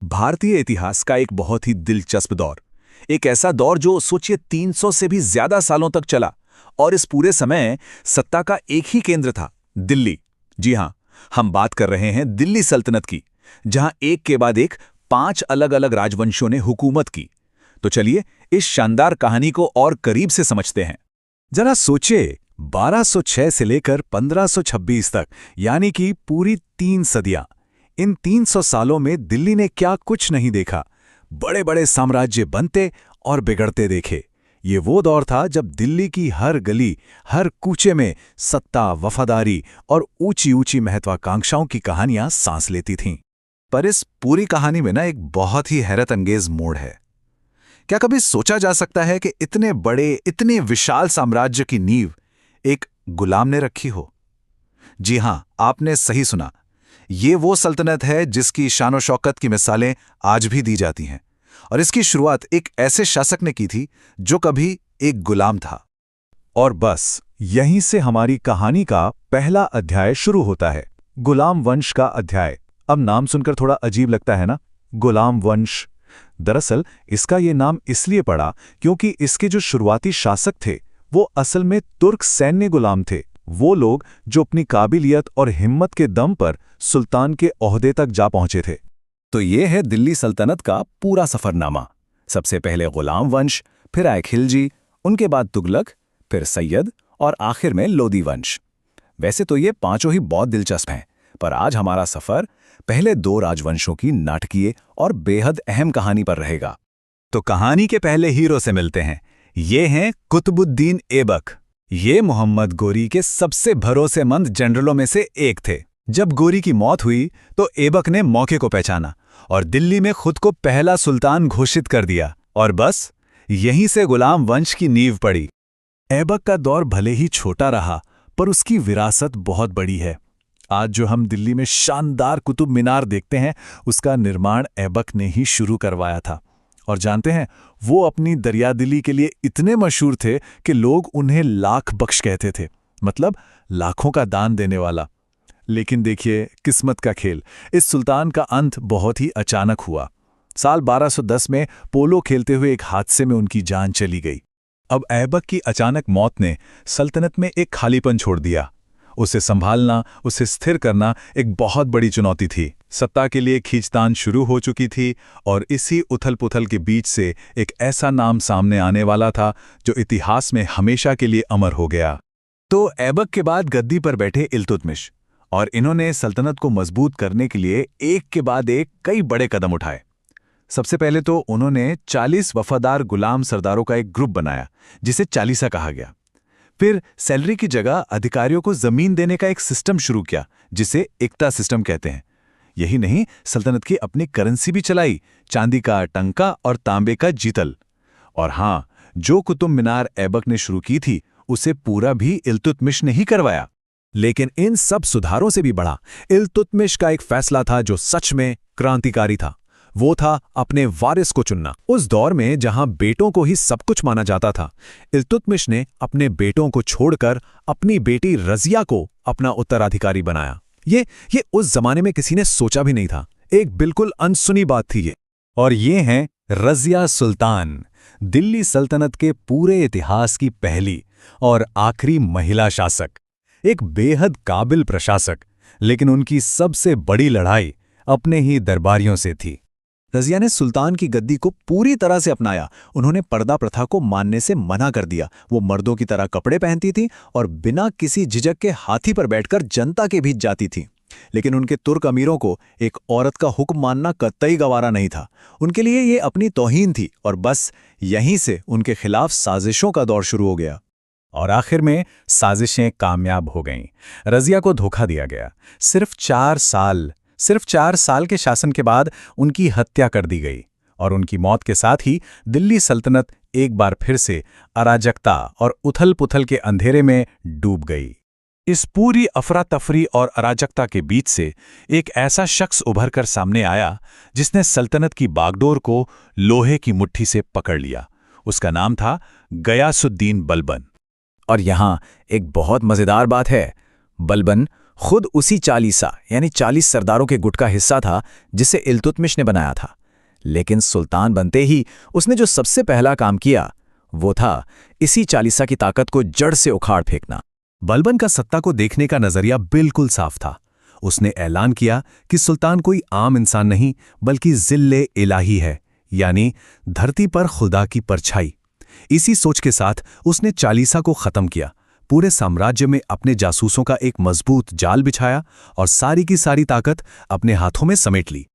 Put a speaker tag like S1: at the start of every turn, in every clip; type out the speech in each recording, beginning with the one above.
S1: भारतीय इतिहास का एक बहुत ही दिलचस्प दौर। एक ऐसा दौर जो सोचिए 300 से भी ज्यादा सालों तक चला और इस पूरे समय सत्ता का एक ही केंद्र था, दिल्ली। जी हां, हम बात कर रहे हैं दिल्ली सल्तनत की, जहां एक के बाद एक 5 अलग-अलग राजवंशों ने हुकूमत की। तो चलिए इस शानदार कहानी को और करीब से समझते हैं। जरा सोचिए, 1206 से लेकर 1526 तक, यानी कि पूरी 3 सदियां। इन 300 सालों में दिल्ली ने क्या कुछ नहीं देखा। बड़े बड़े साम्राज्य बनते और बिगड़ते देखे। ये वो दौर था जब दिल्ली की हर गली, हर कूचे में सत्ता, वफादारी और ऊंची ऊंची महत्वाकांक्षाओं की कहानियां सांस लेती थीं। पर इस पूरी कहानी में ना एक बहुत ही हैरत अंगेज मोड़ है। क्या कभी सोचा जा सकता है कि इतने बड़े, इतने विशाल साम्राज्य की नींव एक गुलाम ने रखी हो? जी हां, आपने सही सुना। ये वो सल्तनत है जिसकी शान और शौकत की मिसालें आज भी दी जाती हैं। और इसकी शुरुआत एक ऐसे शासक ने की थी जो कभी एक गुलाम था। और बस यहीं से हमारी कहानी का पहला अध्याय शुरू होता है, गुलाम वंश का अध्याय। अब नाम सुनकर थोड़ा अजीब लगता है ना, गुलाम वंश। दरअसल इसका ये नाम इसलिए पड़ा क्योंकि इसके जो शुरुआती शासक थे वो असल में तुर्क सैन्य गुलाम थे। वो लोग जो अपनी काबिलियत और हिम्मत के दम पर सुल्तान के ओहदे तक जा पहुंचे थे। तो ये है दिल्ली सल्तनत का पूरा सफरनामा। सबसे पहले गुलाम वंश, फिर आए खिलजी, उनके बाद तुगलक, फिर सैयद और आखिर में लोदी वंश। वैसे तो ये पांचों ही बहुत दिलचस्प हैं, पर आज हमारा सफर पहले 2 राजवंशों की नाटकीय और बेहद अहम कहानी पर रहेगा। तो कहानी के पहले हीरो से मिलते हैं। ये हैं कुतुबुद्दीन ऐबक। ये मोहम्मद गोरी के सबसे भरोसेमंद जनरलों में से एक थे। जब गोरी की मौत हुई तो ऐबक ने मौके को पहचाना और दिल्ली में खुद को पहला सुल्तान घोषित कर दिया। और बस यहीं से गुलाम वंश की नींव पड़ी। ऐबक का दौर भले ही छोटा रहा, पर उसकी विरासत बहुत बड़ी है। आज जो हम दिल्ली में शानदार कुतुब मीनार देखते हैं, उसका निर्माण ऐबक ने ही शुरू करवाया था। और जानते हैं, वो अपनी दरियादिली के लिए इतने मशहूर थे कि लोग उन्हें लाख बख्श कहते थे, मतलब लाखों का दान देने वाला। लेकिन देखिए किस्मत का खेल, इस सुल्तान का अंत बहुत ही अचानक हुआ। साल 1210 में पोलो खेलते हुए एक हादसे में उनकी जान चली गई। अब ऐबक की अचानक मौत ने सल्तनत में एक खालीपन छोड़ दिया। उसे संभालना, उसे स्थिर करना एक बहुत बड़ी चुनौती थी। सत्ता के लिए खींचतान शुरू हो चुकी थी और इसी उथल-पुथल के बीच से एक ऐसा नाम सामने आने वाला था जो इतिहास में हमेशा के लिए अमर हो गया। तो ऐबक के बाद गद्दी पर बैठे इल्तुतमिश, और इन्होंने सल्तनत को मजबूत करने के लिए एक के बाद एक कई बड़े कदम उठाए। सबसे पहले तो उन्होंने 40 वफादार गुलाम सरदारों का एक ग्रुप बनाया, जिसे चालीसा कहा गया। फिर सैलरी की जगह अधिकारियों को जमीन देने का एक सिस्टम शुरू किया, जिसे इक्ता सिस्टम कहते हैं। यही नहीं, सल्तनत की अपनी करेंसी भी चलाई, चांदी का टंका और तांबे का जीतल। और हाँ, जो कुतुब मीनार ऐबक ने शुरू की थी, उसे पूरा भी इल्तुतमिश ने ही करवाया। लेकिन इन सब सुधारों से भी बड़ा इल्तुतमिश का एक फैसला था जो सच में क्रांतिकारी था। वो था अपने वारिस को चुनना। उस दौर में जहां बेटों को ही सब कुछ माना जाता था, इल्तुतमिश ने अपने बेटों को छोड़कर अपनी बेटी रजिया को अपना उत्तराधिकारी बनाया। ये उस जमाने में किसी ने सोचा भी नहीं था। एक बिल्कुल अनसुनी बात थी ये। और ये हैं रजिया सुल्तान, दिल्ली सल्तनत के पूरे इतिहास की पहली और आखिरी महिला शासक। एक बेहद काबिल प्रशासक, लेकिन उनकी सबसे बड़ी लड़ाई अपने ही दरबारियों से थी। रजिया ने सुल्तान की गद्दी को पूरी तरह से अपनाया। उन्होंने पर्दा प्रथा को मानने से मना कर दिया। वो मर्दों की तरह कपड़े पहनती थीं और बिना किसी झिझक के हाथी पर बैठकर जनता के बीच जाती थीं। लेकिन उनके तुर्क अमीरों को एक औरत का हुक्म मानना कतई गवारा नहीं था। उनके लिए ये अपनी तौहीन थी और बस यहीं से उनके खिलाफ साजिशों का दौर शुरू हो गया। और आखिर में साजिशें कामयाब हो गईं। रजिया को धोखा दिया गया। सिर्फ 4 साल के शासन के बाद उनकी हत्या कर दी गई और उनकी मौत के साथ ही दिल्ली सल्तनत एक बार फिर से अराजकता और उथल-पुथल के अंधेरे में डूब गई। इस पूरी अफरा तफरी और अराजकता के बीच से एक ऐसा शख्स उभर कर सामने आया जिसने सल्तनत की बागडोर को लोहे की मुट्ठी से पकड़ लिया। उसका नाम था गयासुद्दीन बलबन। और यहाँ एक बहुत मजेदार बात है, बलबन
S2: खुद उसी चालीसा यानी 40 सरदारों के गुट का हिस्सा था जिसे इल्तुतमिश ने बनाया था। लेकिन सुल्तान बनते ही उसने जो सबसे पहला काम किया वो था इसी चालीसा की ताकत को जड़ से उखाड़ फेंकना।
S1: बलबन का सत्ता को देखने का नजरिया बिल्कुल साफ था। उसने ऐलान किया कि सुल्तान कोई आम इंसान नहीं बल्कि जिल्ले इलाही है, यानी धरती पर खुदा की परछाई। इसी सोच के साथ उसने चालीसा को खत्म किया, पूरे साम्राज्य में अपने जासूसों का एक मजबूत जाल बिछाया और सारी की सारी ताकत अपने हाथों में समेट ली।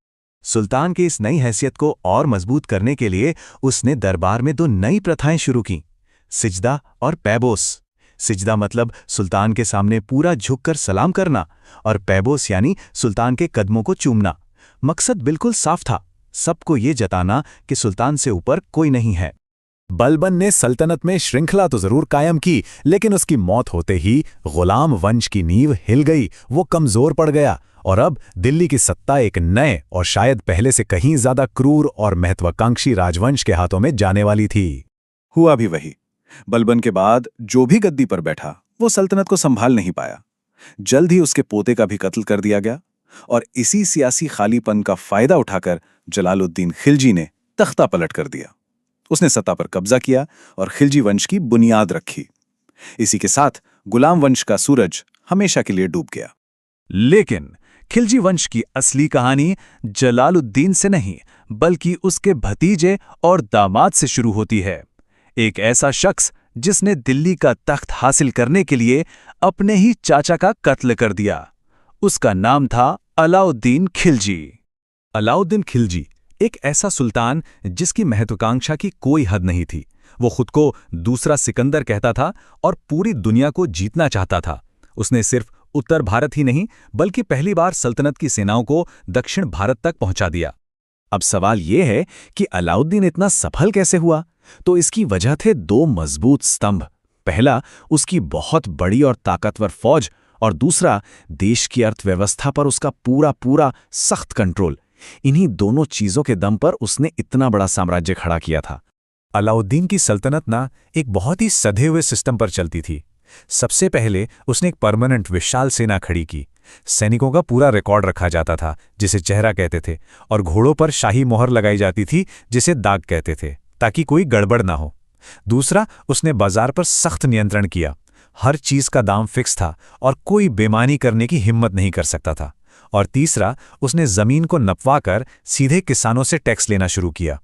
S1: सुल्तान की इस नई हैसियत को और मजबूत करने के लिए उसने दरबार में 2 नई प्रथाएं शुरू की, सिजदा और पैबोस। सिजदा मतलब सुल्तान के सामने पूरा झुककर सलाम करना, और पैबोस यानी सुल्तान के कदमों को चूमना। मकसद बिल्कुल साफ था, सबको ये जताना कि सुल्तान से ऊपर कोई नहीं है। बलबन ने सल्तनत में श्रृंखला तो जरूर कायम की, लेकिन उसकी मौत होते ही गुलाम वंश की नींव हिल गई, वो कमजोर पड़ गया और अब दिल्ली की सत्ता एक नए और शायद पहले से कहीं ज्यादा क्रूर और महत्वाकांक्षी राजवंश के हाथों में जाने वाली थी।
S3: हुआ भी वही। बलबन के बाद जो भी गद्दी पर बैठा वो सल्तनत को संभाल नहीं पाया। जल्द ही उसके पोते का भी कत्ल कर दिया गया और इसी सियासी खालीपन का फायदा उठाकर जलालुद्दीन खिलजी ने तख्ता पलट कर दिया। उसने सत्ता पर कब्जा किया और खिलजी वंश की बुनियाद रखी। इसी के साथ गुलाम वंश का सूरज हमेशा के लिए डूब गया।
S1: लेकिन खिलजी वंश की असली कहानी जलालुद्दीन से नहीं बल्कि उसके भतीजे और दामाद से शुरू होती है। एक ऐसा शख्स जिसने दिल्ली का तख्त हासिल करने के लिए अपने ही चाचा का कत्ल कर दिया। उसका नाम था अलाउद्दीन खिलजी। अलाउद्दीन खिलजी एक ऐसा सुल्तान जिसकी महत्वाकांक्षा की कोई हद नहीं थी। वो खुद को दूसरा सिकंदर कहता था और पूरी दुनिया को जीतना चाहता था। उसने सिर्फ उत्तर भारत ही नहीं बल्कि पहली बार सल्तनत की सेनाओं को दक्षिण भारत तक पहुंचा दिया।
S2: अब सवाल यह है कि अलाउद्दीन इतना सफल कैसे हुआ? तो इसकी वजह थे 2 मजबूत स्तंभ। पहला उसकी बहुत बड़ी और ताकतवर फौज, और दूसरा देश की अर्थव्यवस्था पर उसका पूरा सख्त कंट्रोल। इन्हीं दोनों चीजों के दम पर उसने इतना बड़ा साम्राज्य खड़ा किया था।
S1: अलाउद्दीन की सल्तनत ना एक बहुत ही सधे हुए सिस्टम पर चलती थी। सबसे पहले उसने एक परमानेंट विशाल सेना खड़ी की। सैनिकों का पूरा रिकॉर्ड रखा जाता था जिसे चेहरा कहते थे, और घोड़ों पर शाही मोहर लगाई जाती थी जिसे दाग कहते थे, ताकि कोई गड़बड़ ना हो। दूसरा, उसने बाजार पर सख्त नियंत्रण किया। हर चीज का दाम फिक्स था और कोई बेईमानी करने की हिम्मत नहीं कर सकता था। और तीसरा, उसने जमीन को नपवाकर सीधे किसानों से टैक्स लेना शुरू किया।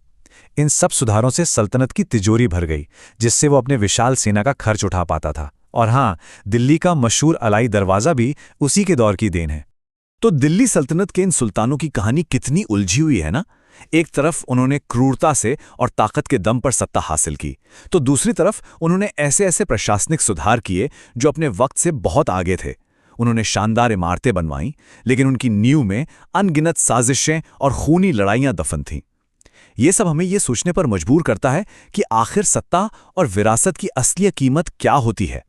S1: इन सब सुधारों से सल्तनत की तिजोरी भर गई, जिससे वो अपने विशाल सेना का खर्च उठा पाता था। और हाँ, दिल्ली का मशहूर अलाई दरवाजा भी उसी के दौर की देन है। तो दिल्ली सल्तनत के इन सुल्तानों की कहानी कितनी उलझी हुई है ना। एक तरफ उन्होंने क्रूरता से और ताकत के दम पर सत्ता हासिल की, तो दूसरी तरफ उन्होंने ऐसे ऐसे प्रशासनिक सुधार किए जो अपने वक्त से बहुत आगे थे। उन्होंने शानदार इमारतें बनवाईं, लेकिन उनकी नींव में अनगिनत साजिशें और खूनी लड़ाइयां दफन थीं। ये सब हमें ये सोचने पर मजबूर करता है कि आखिर सत्ता और विरासत की असली कीमत क्या होती है।